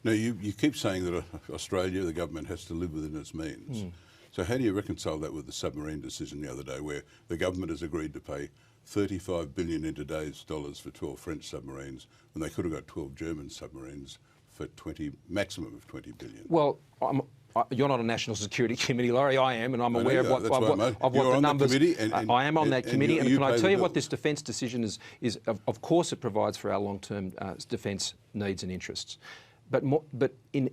Now, you keep saying that Australia, the government, has to live within its means. So how do you reconcile that with the submarine decision the other day, where the government has agreed to pay $35 billion in today's dollars for 12 French submarines, when they could have got 12 German submarines for maximum of $20 billion? Well, you're not a National Security Committee, Laurie. I am, and I'm aware of what the numbers. I am on that committee, and can I tell you what this defence decision is? Of course, it provides for our long-term defence needs and interests, but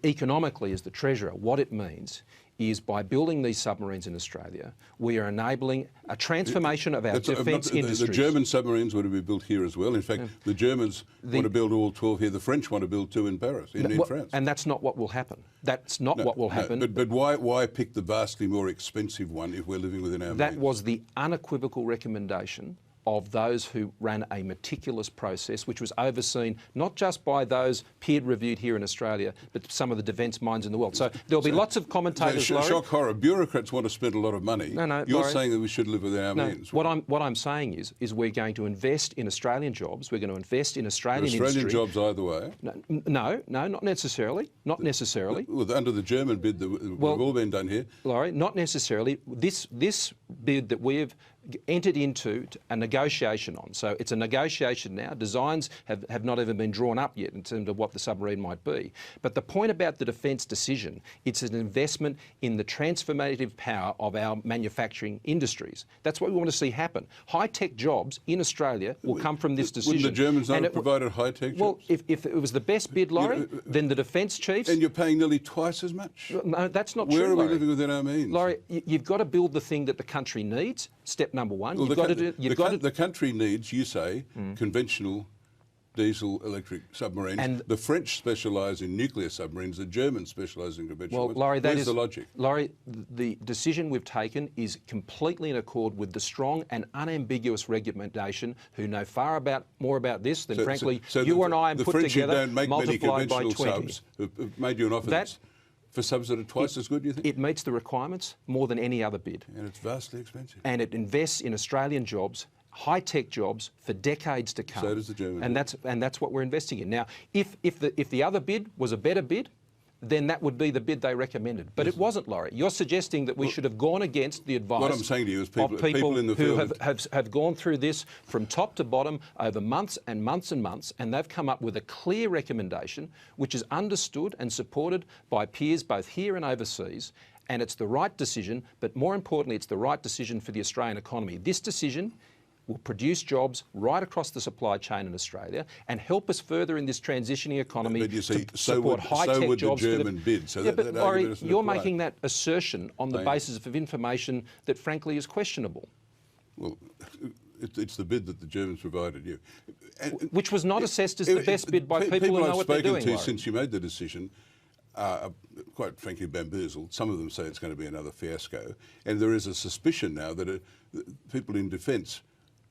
economically, as the Treasurer, what it means is by building these submarines in Australia, we are enabling a transformation of our defence industries. The German submarines were to be built here as well. In fact, the Germans want to build all 12 here. The French want to build 2 in Paris, in France. And that's not what will happen. That's not what will happen. But why pick the vastly more expensive one if we're living within our means? That was the unequivocal recommendation of those who ran a meticulous process, which was overseen not just by those peer-reviewed here in Australia, but some of the defence minds in the world. So there'll be lots of commentators. Shock horror. Bureaucrats want to spend a lot of money. No, you're Laurie, saying that we should live within our means. What I'm saying is we're going to invest in Australian jobs. We're going to invest in Australian industry. Jobs either way. No, not necessarily. Not necessarily. Well, under the German bid that we've all been done here, Laurie, not necessarily. This bid that we have entered into a negotiation on. So it's a negotiation now. Designs have not even been drawn up yet in terms of what the submarine might be. But the point about the defence decision, it's an investment in the transformative power of our manufacturing industries. That's what we want to see happen. High-tech jobs in Australia will come from this decision. Wouldn't the Germans not have provided high-tech jobs? Well, if it was the best bid, Laurie, then the defence chiefs... And you're paying nearly twice as much. No, that's not true, Where are we Laurie. living within our means? Laurie, you've got to build the thing that the country needs. Step number one. Well, the country needs, you say, conventional diesel electric submarines. And the French specialise in nuclear submarines. The Germans specialise in conventional ones. Laurie, Where's the logic? Laurie, the decision we've taken is completely in accord with the strong and unambiguous recommendation who know more about this than, frankly, you and I put together, multiplied by 20. Subs have made you an offer for subs that are twice as good, you think? It meets the requirements more than any other bid. And it's vastly expensive. And it invests in Australian jobs, high-tech jobs, for decades to come. So does the German. And that's what we're investing in. Now, if the other bid was a better bid, then that would be the bid they recommended. But it wasn't, Laurie. You're suggesting that we should have gone against the advice what I'm saying to you is people in the who field have gone through this from top to bottom over months and months and months, and they've come up with a clear recommendation which is understood and supported by peers both here and overseas. And it's the right decision, but more importantly, it's the right decision for the Australian economy. This decision will produce jobs right across the supply chain in Australia and help us further in this transitioning economy to support high-tech jobs. So would the German bid. So but Laurie, you're making that assertion on the basis of information that, frankly, is questionable. Well, it's the bid that the Germans provided you. Which was not assessed as the best bid by people who know what they're doing, I've spoken to since you made the decision are quite frankly bamboozled. Some of them say it's going to be another fiasco. And there is a suspicion now that people in defence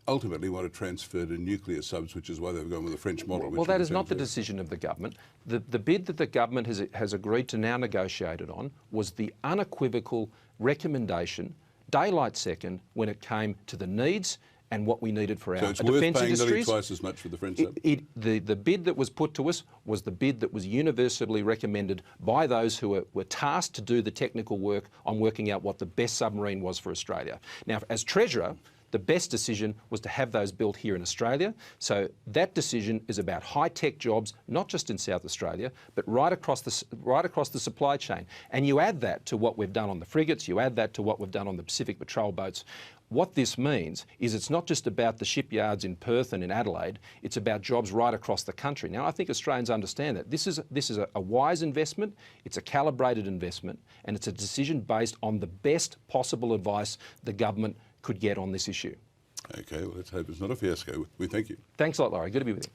ultimately want to transfer to nuclear subs, which is why they've gone with the French model. Well, that is not the decision of the government. The bid that the government has agreed to now negotiated on was the unequivocal recommendation, daylight second, when it came to the needs and what we needed for our defence industries. So it's worth paying twice as much for the French sub? The bid that was put to us was the bid that was universally recommended by those who were tasked to do the technical work on working out what the best submarine was for Australia. Now, as Treasurer, the best decision was to have those built here in Australia. So that decision is about high-tech jobs, not just in South Australia, but right across the supply chain. And you add that to what we've done on the frigates, you add that to what we've done on the Pacific patrol boats. What this means is it's not just about the shipyards in Perth and in Adelaide, it's about jobs right across the country. Now, I think Australians understand that. This is a wise investment, it's a calibrated investment, and it's a decision based on the best possible advice the government could get on this issue. OK, well, let's hope it's not a fiasco. We thank you. Thanks a lot, Laurie. Good to be with you.